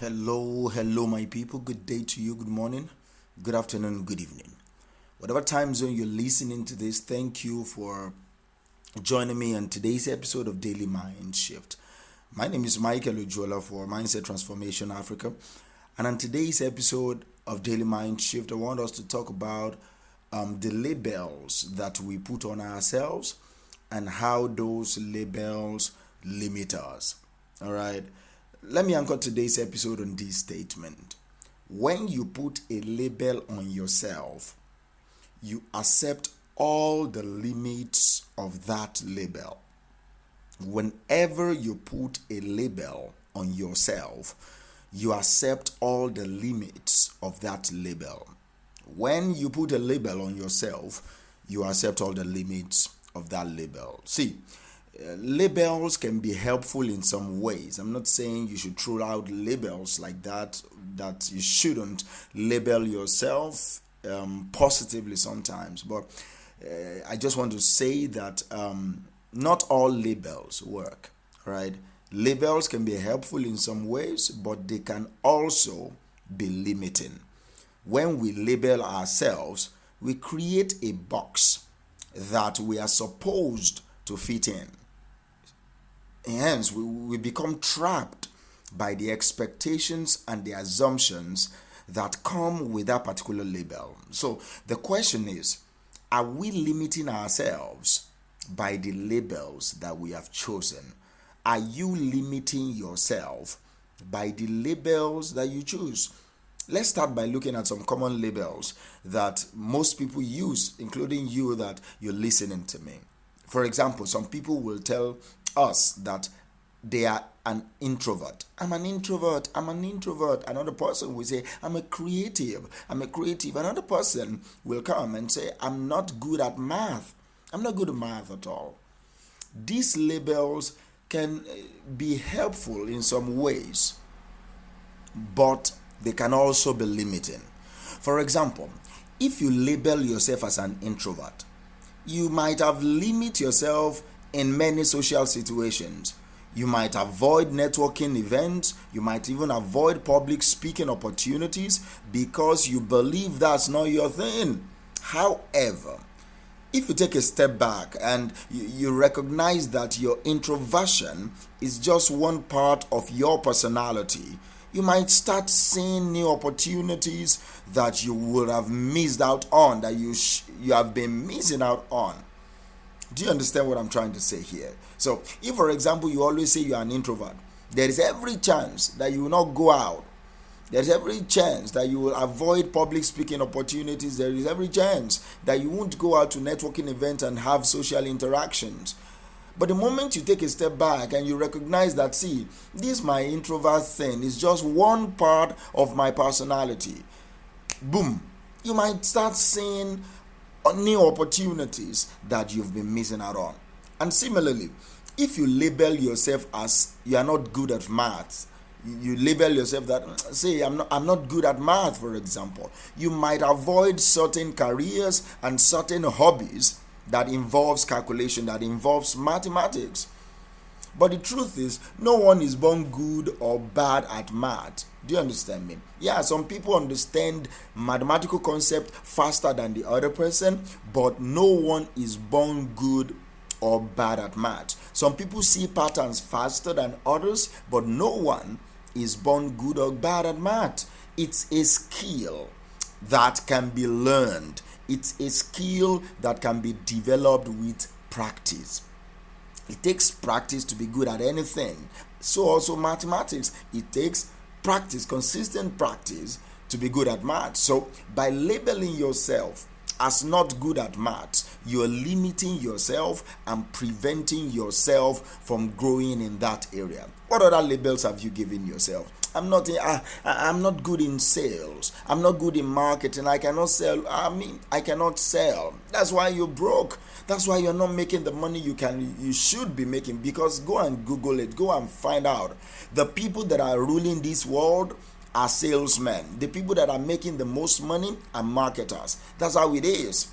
Hello, my people. Good day to you, good morning, good afternoon, good evening. Whatever time zone you're listening to this, thank you for joining me on today's episode of Daily Mind Shift. My name is Michael Ujola for Mindset Transformation Africa. And on today's episode of Daily Mind Shift, I want us to talk about the labels that we put on ourselves and how those labels limit us. All right. Let me anchor today's episode on this statement. When you put a label on yourself, you accept all the limits of that label. Whenever you put a label on yourself, you accept all the limits of that label. When you put a label on yourself, you accept all the limits of that label. See, labels can be helpful in some ways. I'm not saying you should throw out labels like that you shouldn't label yourself positively sometimes, but I just want to say that not all labels work, right? Labels can be helpful in some ways, but they can also be limiting. When we label ourselves, we create a box that we are supposed to fit in. Hence, we become trapped by the expectations and the assumptions that come with that particular label. So the question is, are we limiting ourselves by the labels that we have chosen? Are you limiting yourself by the labels that you choose? Let's start by looking at some common labels that most people use, including you that you're listening to me. For example, some people will tell us that they are an introvert. I'm an introvert. Another person will say, I'm a creative. Another person will come and say, I'm not good at math. I'm not good at math at all. These labels can be helpful in some ways, but they can also be limiting. For example, if you label yourself as an introvert, you might have limited yourself in many social situations. You might avoid networking events. You might even avoid public speaking opportunities because you believe that's not your thing. However, if you take a step back and you recognize that your introversion is just one part of your personality, you might start seeing new opportunities that you would have missed out on, that you have been missing out on. Do you understand what I'm trying to say here? So, if for example you always say you are an introvert, there is every chance that you will not go out. There's every chance that you will avoid public speaking opportunities. There is every chance that you won't go out to networking events and have social interactions. But the moment you take a step back and you recognize that, see, this my introvert thing is just one part of my personality, boom, you might start seeing new opportunities that you've been missing out on. And similarly, if you label yourself as you are not good at math, you label yourself that, say, I'm not good at math, for example, you might avoid certain careers and certain hobbies that involves calculation, that involves mathematics. But the truth is, no one is born good or bad at math. Do you understand me? Yeah, some people understand mathematical concept faster than the other person, but no one is born good or bad at math. Some people see patterns faster than others, but no one is born good or bad at math. It's a skill that can be learned. It's a skill that can be developed with practice. It takes practice to be good at anything. So also mathematics, it takes practice, consistent practice to be good at math. So by labeling yourself as not good at math, you are limiting yourself and preventing yourself from growing in that area. What other labels have you given yourself? I'm not good in sales. I'm not good in marketing. I cannot sell. I cannot sell. That's why you're broke. That's why you're not making the money you should be making. Because go and Google it. Go and find out. The people that are ruling this world are salesmen. The people that are making the most money are marketers. That's how it is.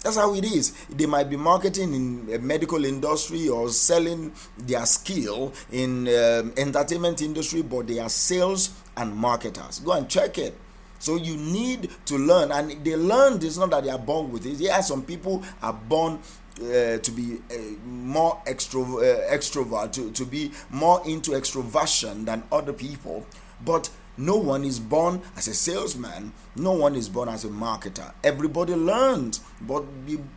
That's how it is. They might be marketing in a medical industry or selling their skill in entertainment industry, but they are sales and marketers. Go and check it. So you need to learn, and they learn. It's not that they are born with it. Yeah, some people are born to be more extrovert, to be more into extroversion than other people, but no one is born as a salesman. No one is born as a marketer. Everybody learns. But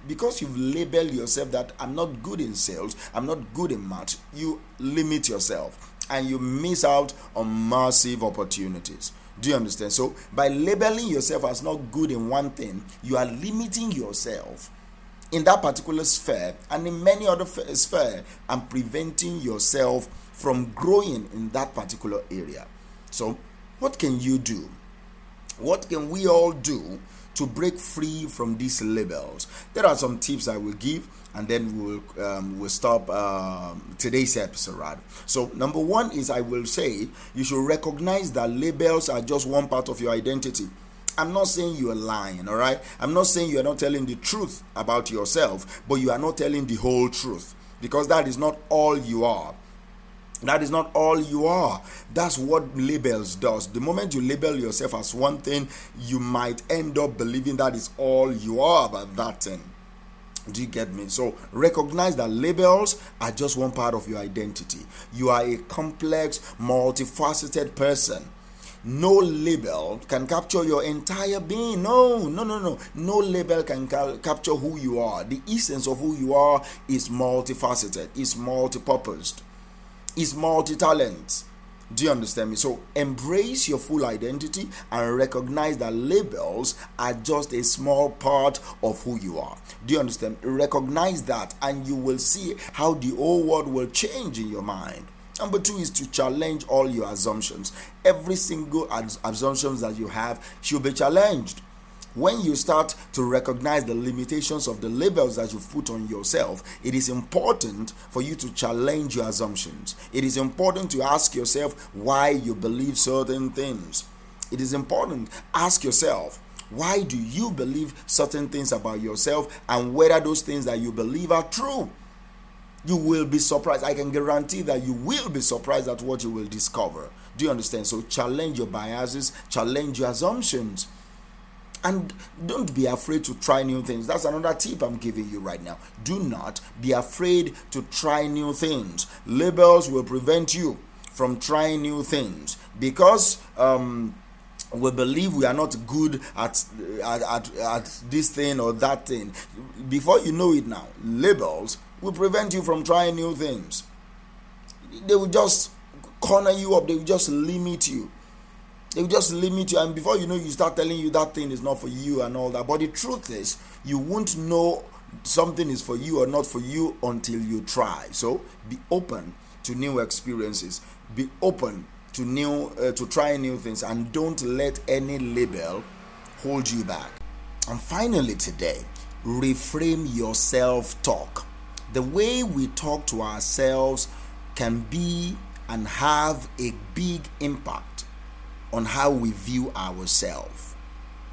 because you've labeled yourself that I'm not good in sales, I'm not good in math, you limit yourself and you miss out on massive opportunities. Do you understand? So by labeling yourself as not good in one thing, you are limiting yourself in that particular sphere and in many other spheres, and preventing yourself from growing in that particular area. So what can you do? What can we all do to break free from these labels? There are some tips I will give, and then we'll stop today's episode, right? So number one is, I will say you should recognize that labels are just one part of your identity. I'm not saying you are lying, all right? I'm not saying you are not telling the truth about yourself, but you are not telling the whole truth, because that is not all you are. That is not all you are. That's what labels does. The moment you label yourself as one thing, you might end up believing that is all you are about that thing. Do you get me? So recognize that labels are just one part of your identity. You are a complex, multifaceted person. No label can capture your entire being. No. No label can capture who you are. The essence of who you are is multifaceted, is multi-purposed, is multi-talent. Do you understand me? So embrace your full identity and recognize that labels are just a small part of who you are. Do you understand? Recognize that, and you will see how the whole world will change in your mind. Number two is to challenge all your assumptions. Every single assumption that you have should be challenged. When you start to recognize the limitations of the labels that you've put on yourself, it is important for you to challenge your assumptions. It is important to ask yourself why you believe certain things. It is important. Ask yourself, why do you believe certain things about yourself, and whether those things that you believe are true. You will be surprised. I can guarantee that you will be surprised at what you will discover. Do you understand? So challenge your biases, challenge your assumptions. And don't be afraid to try new things. That's another tip I'm giving you right now. Do not be afraid to try new things. Labels will prevent you from trying new things, because we believe we are not good at this thing or that thing. Before you know it now, labels will prevent you from trying new things. They will just corner you up. They will just limit you. And before you know, you start telling you that thing is not for you and all that. But the truth is, you won't know something is for you or not for you until you try. So be open to new experiences. Be open to trying new things, and don't let any label hold you back. And finally today, reframe your self-talk. The way we talk to ourselves can be and have a big impact on how we view ourselves.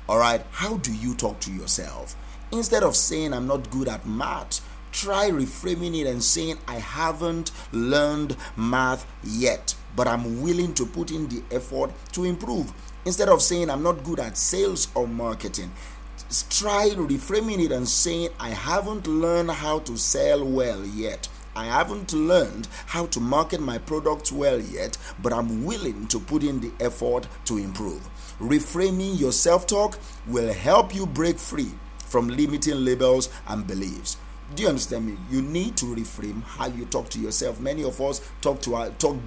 Alright, how do you talk to yourself? Instead of saying I'm not good at math, try reframing it and saying I haven't learned math yet, but I'm willing to put in the effort to improve. Instead of saying I'm not good at sales or marketing, try reframing it and saying I haven't learned how to sell well yet. I haven't learned how to market my products well yet, but I'm willing to put in the effort to improve. Reframing your self-talk will help you break free from limiting labels and beliefs. Do you understand me? You need to reframe how you talk to yourself. Many of us talk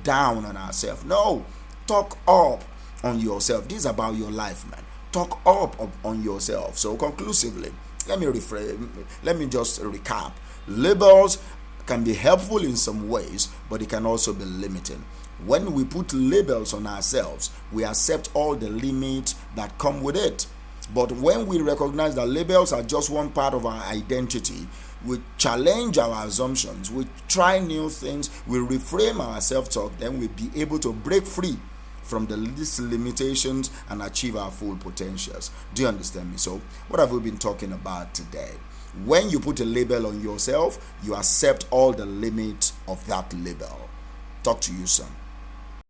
down on ourselves. No, talk up on yourself. This is about your life, man. Talk up on yourself. So conclusively, let me just recap. Labels can be helpful in some ways, but it can also be limiting. When we put labels on ourselves, we accept all the limits that come with it. But when we recognize that labels are just one part of our identity, we challenge our assumptions, we try new things, we reframe our self-talk, then we'll be able to break free from these limitations and achieve our full potentials. Do you understand me? So what have we been talking about today? When you put a label on yourself, you accept all the limits of that label. Talk to you soon.